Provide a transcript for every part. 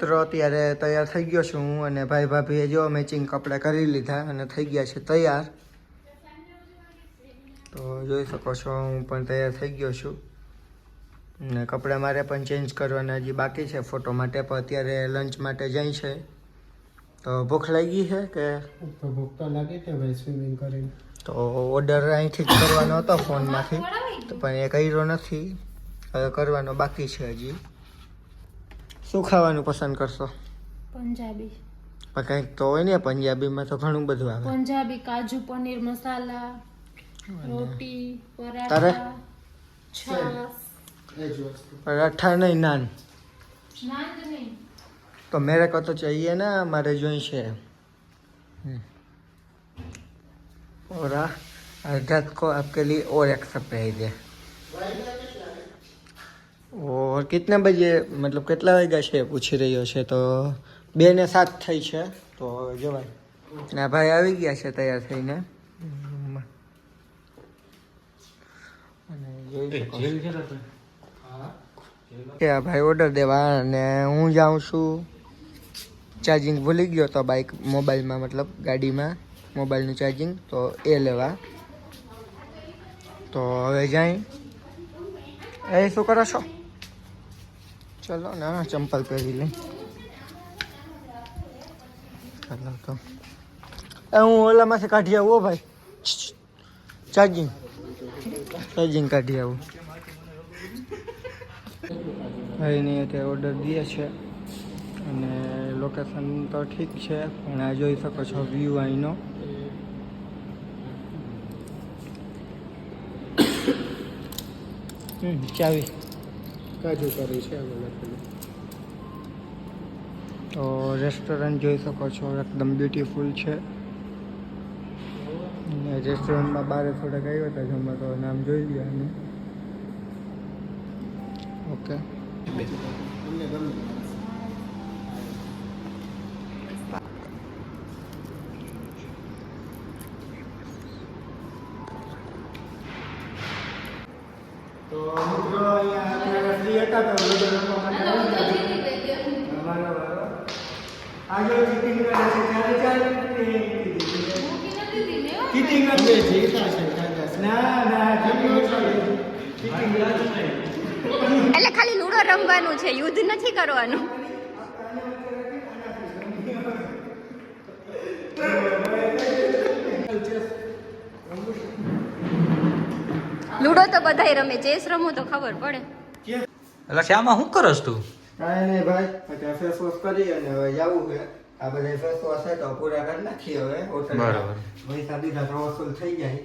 મિત્રો અત્યારે તૈયાર થઈ ગયો છું હું અને ભાઈ ભાભીએ જો મેચિંગ કપડાં કરી લીધા અને થઈ ગયા છે તૈયાર. તો જોઈ શકો છો હું પણ તૈયાર થઈ ગયો છું ને કપડાં મારે પણ ચેન્જ કરવાના હજી બાકી છે ફોટો માટે. પણ અત્યારે લંચ માટે જાય છે. તો ભૂખ લાગી છે કે ભૂખ તો લાગી છે ભાઈ સ્વિમિંગ કરીને. તો ઓર્ડર અહીંથી જ કરવાનો હતો ફોનમાંથી તો પણ એ કર્યો નથી, હવે કરવાનો બાકી છે હજી. શું ખાવાનું પસંદ કરશો? પંજાબી. પણ કંઈક તો હોય ને પંજાબીમાં તો ઘણું બધું આવે. પંજાબી કાજુ પનીર મસાલા, રોટી, તારે? પરાઠા, છાસ. પરાઠા નહીં, નાન. નાન જ નહીં. तो मेरे को तो चाहिए ना, हमारे जो ही है. और अर्घत को आपके लिए और एक सरप्राइज है. और कितने बजे मतलब કેટલા વાગ્યા છે પૂછી રહ્યો છે તો 2:07 થઈ છે. તો જવાય ના ભાઈ આવી ગયા છે તૈયાર થઈને અને જોઈ કે આ ભાઈ ઓર્ડર દેવા અને હું જાઉં છું. ચાર્જિંગ ભૂલી ગયો તો બાઇક મોબાઈલમાં મતલબ ગાડીમાં મોબાઈલનું ચાર્જિંગ તો એ લેવા. તો હવે જાય. એ શું કરો છો? ચલો ના ચંપલ પહેરી લઈ. ચાલો તો હું ઓલામાંથી કાઢી આવું ભાઈ. ચાર્જિંગ કાઢી આવું. ભાઈને અત્યારે ઓર્ડર દે છે અને લોકેશન તો ઠીક છે પણ આ જોઈ શકો છો વ્યૂ અહીંનો. ચાવી કાજુ કરી છે તો રેસ્ટોરન્ટ જોઈ શકો છો એકદમ બ્યુટીફુલ છે. અને રેસ્ટોરન્ટમાં બહાર થોડાક આવ્યા હતા જમવા તો નામ જોઈ લ્યો અમે. ઓકે તો મિત્રો અહીંયા અત્યારે ફ્રી હતા તો બધા લોકો માટે આ જો ચીટિંગ કરે છે ચાલે ચીટિંગ કરે જીતા છે ના ચીટિંગ એટલે ખાલી લૂડો રમવાનું છે, યુદ્ધ નથી કરવાનું. લૂડો તો બધાય રમે, ચેસ રમો તો ખબર પડે. એટલે શ્યામા શું કરસ તું? કાંઈ નહીં ભાઈ, અત્યારે ફેસ વોશ કરી અને હવે જવું છે. આ બધા ફેસ વોશ છે તો પૂરા કરી નાખીએ હવે. બરાબર. પૈસા દીધા તો વસૂલ થઈ જાય.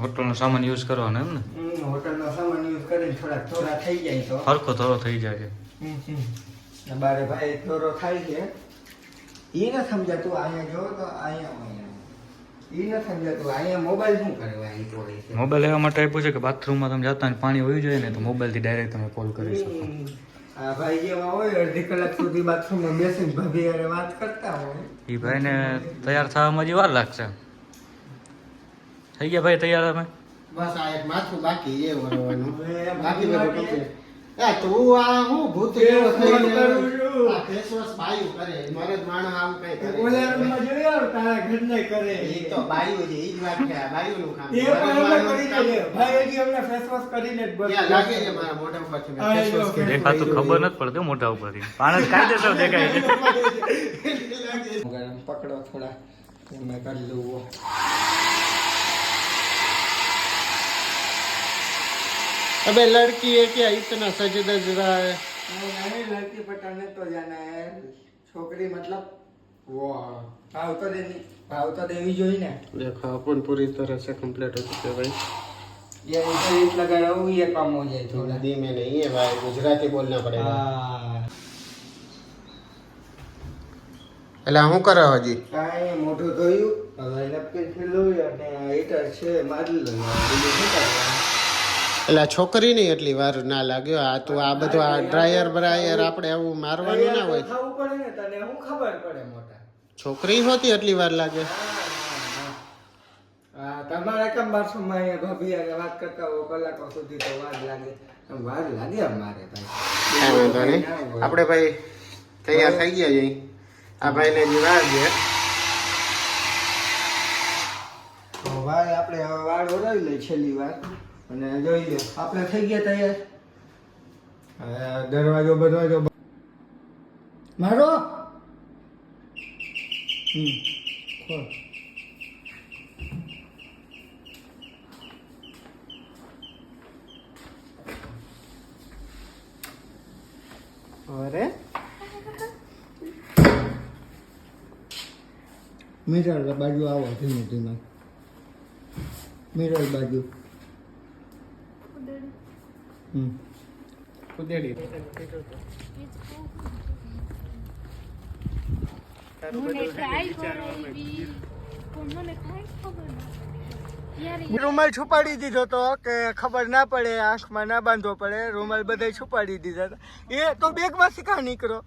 હોટલનો સામાન યુઝ કરવાનો એમ ને? હોટલનો સામાન યુઝ કરીને થોડા થઈ જાય તો હરખો થોડો થઈ જાય. બારે ભાઈ થોડો થાય છે. એ ન સમજાતું અહીંયા જો તો અહીંયા એ ન સમજાતું અહીંયા મોબાઈલ શું કરવા એ હોય છે. મોબાઈલ એવા માટે આપ્યું છે કે બાથરૂમમાં તમે જતા પાણી હોઈ જાય ને તો મોબાઈલથી ડાયરેક્ટ તમે કોલ કરી શકો. આ ભાઈ જેવા હોય અડધી કલાક સુધી બાથરૂમમાં બેસીને ભાભી હારે વાત કરતા હોય. એ ભાઈને તૈયાર થવામાં હજી વાર લાગશે. થઈ ગયા ભાઈ તૈયાર તમે? બસ આ એક માથું બાકી એ વરવાનું બાકી બધું complete. એ તું આ હું ભૂત જેવો થઈ ગયો. આ ફેસ વોશ બાયું કરે મરદ માણસ આવું કઈ કરે. ઓલા રૂમમાં જોયો તારા ઘરને કરે. એ તો બાયું છે ઈ જ વાત છે આ બાયુંનું કામ. એ પણ અમે કરી દઈએ. ભાઈ હજી અમને ફેસ વોશ કરીને જ બસ. ત્યાં લાગે છે મારા મોઢા ઉપરથી મેં face wash કર્યું. દેખાતું ખબર નથી પડતી મોઢા ઉપરથી. પાણી કાયદેસર દેખાય છે. પકડો થોડા મેં કરી લઉં. अबे लड़की है क्या इतना सज धज रहा है? नहीं लड़की पटाने तो जाना है. छोकरी मतलब वो भाव तो देवी जो ही ना. देखो अपन पूरी तरह से कंप्लीट हो चुके भाई. ये इधर इस लगा रहा हूँ ये काम हो जाए थोड़ा. हिंदी में नहीं है भाई गुजराती बोलना पड़ेगा. हाँ એટલે હું કરે હજી કાંઈ મોઢું ધોયું હવે નપકીન ફેરવ્યું અને હીટર છે મારી લઉં બીજું શું કરવાનું. એટલે છોકરી નહીં એટલી વાર ના લાગ્યો આ તો આ બધું આ ડ્રાયર બ્રાયર આપણે આવું મારવાનું ના હોય. ખાવું પડે ને તને શું ખબર પડે મોટા. છોકરી હોતી એટલી વાર લાગે. હા તમારે કેમ બાથરૂમમાં અહીંયા ભાભી અને વાત કરતા હો કલાકો સુધી તો વાર લાગે અમારે ભાઈ. આપણે ભાઈ તૈયાર થઈ ગયા છે આ ભાઈને જે વાર છે તો ભાઈ આપણે હવે વાળ ઓરાવી લઈએ છેલ્લી વાર અને જોઈ લો આપણે થઈ ગયા તૈયાર. હવે દરવાજો મારો ખોલ. અરે મિરર બાજુ આવો ધીમે ધીમે. મિરર બાજુ કુદેડી મને ટ્રાય કરાવી પણ મને કાંઈ ખબર નથી યાર. રૂમાલ છુપાડી દીધો તો કે ખબર ના પડે, આંખમાં ના બાંધવો પડે. રૂમાલ બધા છુપાડી દીધા હતા. એ તો બેગમાંથી કાં નીકળો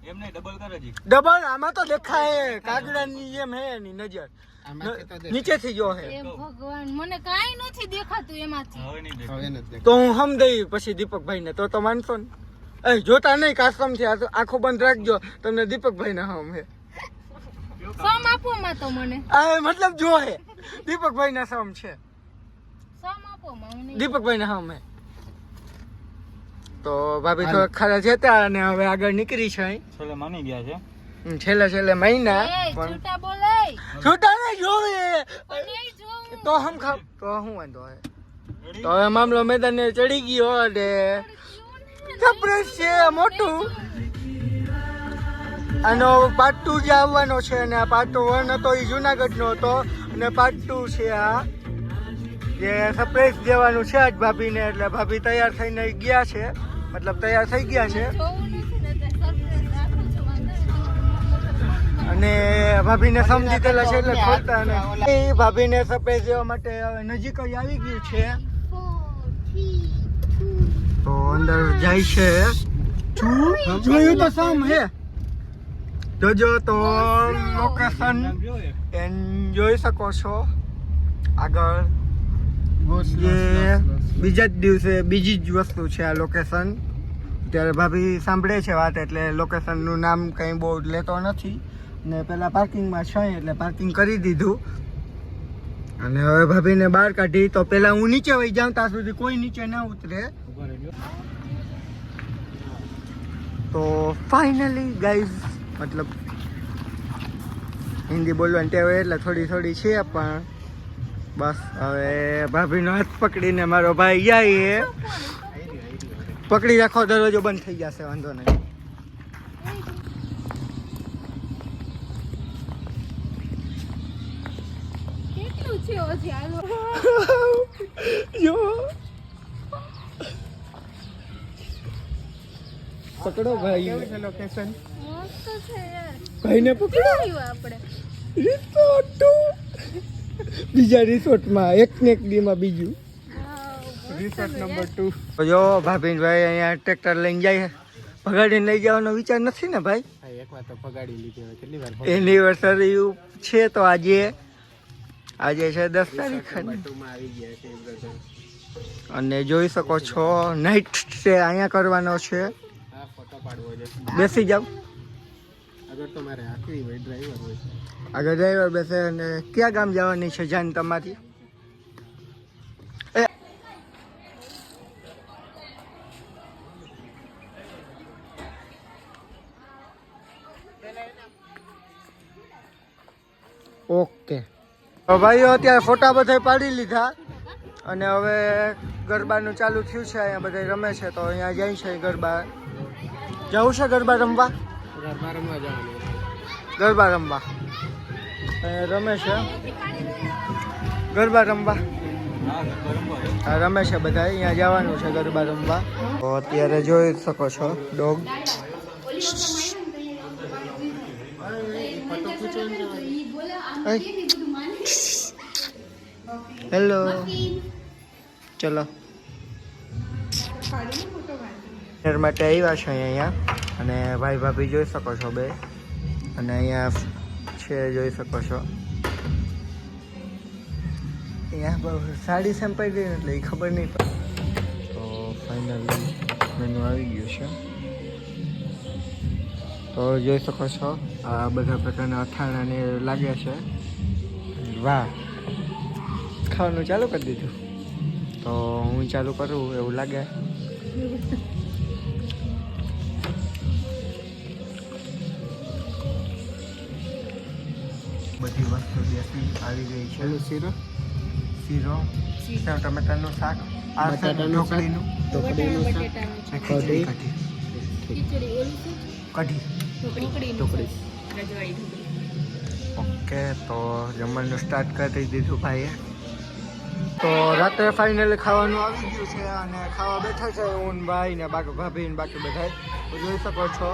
એમને ડબલ કરે જી. ડબલ આમાં તો દેખાય કાગડાની જેમ હે એની નજર નીચેથી જો હે. એ ભગવાન મને કાંઈ નથી દેખાતું એમાંથી. હવે નહીં દેખાય. હવે નથી તો હું સમજાવી પછી દીપકભાઈ ને તો માનશો ને. એ જોતા નહીં કાસ્ટમ છે આંખો બંધ રાખજો તમને દીપકભાઈ ના હમ હે. સમ આપો માં તો મને આ મતલબ જો હે દીપકભાઈ ના સમ છે. સમ આપો માં મને દીપકભાઈ ના હમ હે. તો ભાભી તો ખરા જતા અને હવે આગળ નીકળી છે અહીં. છેલ્લે માની ગયા છે. છેલ્લે મહિના એ પણ છૂટા બોલાય છૂટા ને જોવે નહીં જોઉં તો હમ ખાવ તો હું વાંધો હે. તો હવે મામલો મેદાને ચડી ગયો અને સરપ્રાઈઝ છે મોટું. આનો પાર્ટ 2 જે આવવાનો છે અને આ પાર્ટ 1 હતો એ જુનાગઢનો હતો અને પાર્ટ 2 છે આ જે સરપ્રાઈઝ દેવાનું છે આજ ભાભીને. એટલે ભાભી તૈયાર થઈને ગયા છે, મતલબ તૈયાર થઈ ગયા છે જોવું નથી ને તે સરપ્રાઈઝ રાખું છું વાંધો નહીં. અને ભાભીને સમજી ગયેલા છે એટલે ખોલતા ને ભાભીને સરપ્રાઈઝ દેવા માટે હવે નજીક જ આવી ગયું છે. તો અંદર જાય છે. જોયું તો સમ હે જોજો તો લોકેશન જોઈ શકો છો આગળ. જે બીજા જ દિવસે બીજી જ વસ્તુ છે આ લોકેશન. ત્યારે ભાભી સાંભળે છે વાત એટલે લોકેશનનું નામ કંઈ બહુ લેતો નથી ને પેલા પાર્કિંગમાં છે એટલે પાર્કિંગ કરી દીધું અને હવે ભાભીને બહાર કાઢી. તો પેલા હું નીચે વહી જાઉં ત્યાં સુધી કોઈ નીચે ના ઉતરે. તો ફાઇનલી ગાઈઝ મતલબ હિન્દી બોલવાની ટેવ એટલે થોડી છે પણ બસ હવે ભાભીનો હાથ પકડીને મારો ભાઈ જાય પકડી રાખો દરવાજો બંધ થઈ જશે વાંધો નહીં. કેટલું છે હજી હાલો જો પકડો ભાઈ લોકેશન મસ્ત છે યાર. ભાઈને પકડો. આવ્યું આપણે રિસોર્ટ બીજા રિસોર્ટમાં એક ને એક દીમાં બીજું રિસોર્ટ નંબર 2. જો ભાભીન ભાઈ અહીંયા ટ્રેક્ટર લઈને જાય ભગાડીને લઈ જવાનો વિચાર નથી ને ભાઈ? એકવાર તો પગાડી લીધી હવે કેટલી વાર એનિવર્સરી છે તો આજે છે 10 તારીખ ટુમાં આવી ગયા છે બ્રધર. અને જોઈ શકો છો નાઇટ સ્ટે અહીંયા કરવાનો છે. આ ફોટો પાડવો છે બેસી જાવ અગર તમારે આખરી હોય ડ્રાઈવર હોય આગળ ડ્રાઈવર બેસે. અને ક્યાં ગામ જવાની છે જાન તમારી? ઓકે ભાઈઓ અત્યારે ફોટા બધા પાડી લીધા અને હવે ગરબાનું ચાલુ થયું છે. અહીંયા બધા રમે છે તો અહીંયા જાય છે ગરબા. જવું છે ગરબા રમવા? ગરબા રમવા જવાનું ગરબા રમવા રમે છે ગરબા રમવા. હા રમે છે બધા. અહીંયા જવાનું છે ગરબા રમવા. તો અત્યારે જોઈ શકો છો ડોગ. હેલો ચલો માટે આવ્યા છે અહીંયા અને ભાઈ ભાભી જોઈ શકો છો બે અને અહીંયા છે જોઈ શકો છો. અહીંયા બહુ સાડી સેમ્પાઈ ગઈ એટલે એ ખબર નહીં પડે. તો ફાઇનલી મેનુ આવી ગયું છે. તો જોઈ શકો છો આ બધા પ્રકારના અથાણા ને લાગે છે. વાહ, ખાવાનું ચાલુ કરી દીધું. તો હું ચાલુ કરું એવું લાગે. બધી વસ્તુ દેશી આવી ગઈ છે. શીરો શીરો, સેવ ટમેટાનું શાક, આ છે બટાટાનું શાક. ઢોકળીનું, ઢોકળીનું શાક. બટેટાનું છે ખીચડી કઢી. ખીચડી ઓલું શું? કઢી. ઢોકળીનું ઢોકળી. રજવાડી ઢોકળી. ઓકે, તો જમવાનું સ્ટાર્ટ કરી દીધું ભાઈએ. તો રાત્રે ફાઇનલી ખાવાનું આવી ગયું છે અને ખાવા બેઠા છે હું ને ભાઈ ને બાકી ભાભી ને બાકી બધા જોઈ શકો છો.